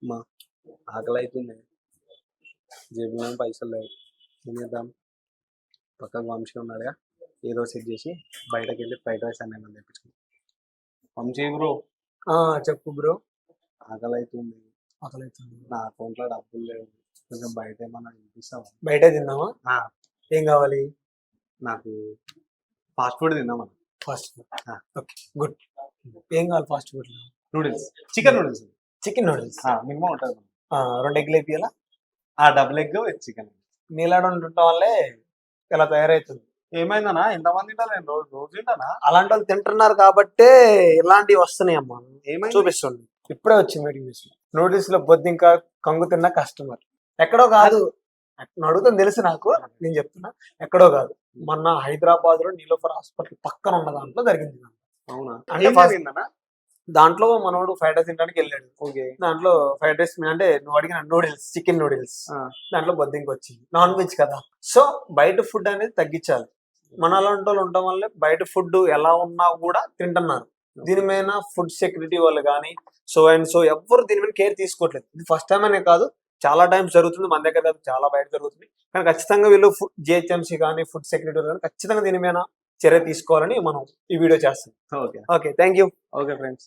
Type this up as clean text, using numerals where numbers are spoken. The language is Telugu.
అమ్మా ఆకలి అవుతుంది, జేబులో పైసలు లేవు. ఏం చేద్దాం? పక్కకు వంశీ ఉన్నాడుగా, ఏదో సెట్ చేసి బయటకు వెళ్ళి ఫ్రైడ్ రైస్ అన్నీ ఏమన్నా తెప్పించుకుందాం. వంశీ బ్రో, చెప్పు బ్రో. ఆకలి అవుతుంది, ఆకలి అవుతుంది. నా అకౌంట్లో డబ్బులు లేవు, కొంచెం బయట ఏమన్నా వినిపిస్తావా? బయట తిందామా? ఏం కావాలి? నాకు ఫాస్ట్ ఫుడ్ తిందామన్నా. Fast food. Okay, good. ఏం కావాలి fast food? Noodles, chicken noodles. Chicken noodles minimum ఉంటుంది. 2 ఎగ్గులు వేపియాలా? Double egg with chicken. నీలాడ ఉండటం వల్లే ఇలా తయారవుతుంది. ఏమైందన్నా? ఎంతమంది తింటారు? నేను రోజు రోజు తింటానా? అలాంటి వాళ్ళు తింటున్నారు కాబట్టే ఇలాంటివి వస్తున్నాయి అమ్మా. ఏమైంది? చూపిస్తుంది, ఇప్పుడే వచ్చింది మీటింగ్ న్యూస్. నూడిల్స్ లో బొద్దింక కంగు తిన్న కస్టమర్ ఎక్కడో కాదు, అడుగుతుంది తెలుసు నాకు, నేను చెప్తున్నా ఎక్కడో కాదు, మొన్న హైదరాబాద్ లో నీలోఫర్ హాస్పిటల్ పక్కన ఉన్న దాంట్లో జరిగింది. అవునా? అంటే ఏం జరిగిందన్నా? దాంట్లో మనోడు ఫ్రైడ్ రైస్ తినడానికి వెళ్ళాడు. ఓకే. దాంట్లో ఫ్రైడ్ రైస్ అంటే నువ్వు అడిగిన నూడిల్స్, చికెన్ నూడిల్స్, దాంట్లో బొద్దింక వచ్చింది. నాన్ వెజ్ కదా, సో బయట ఫుడ్ అనేది తగ్గించాలి. మన అలాంటి వాళ్ళు ఉండటం వల్లే బయట ఫుడ్ ఎలా ఉన్నా కూడా తింటున్నారు. దీని మీద ఫుడ్ సెక్యూరిటీ వాళ్ళు కానీ సో అండ్ సో ఎవ్వరు దీని మీద కేర్ తీసుకోవట్లేదు. ఇది ఫస్ట్ టైం అనే కాదు, చాలా టైమ్స్ జరుగుతుంది, మన దగ్గర కాదు, చాలా బయట జరుగుతుంది. కానీ ఖచ్చితంగా వీళ్ళు జిహెచ్ఎంసీ కానీ ఫుడ్ సెక్యూరిటీ కానీ ఖచ్చితంగా దీని మీద చర్య తీసుకోవాలని మనం ఈ వీడియో చేస్తాం. Okay okay, thank you. Okay friends.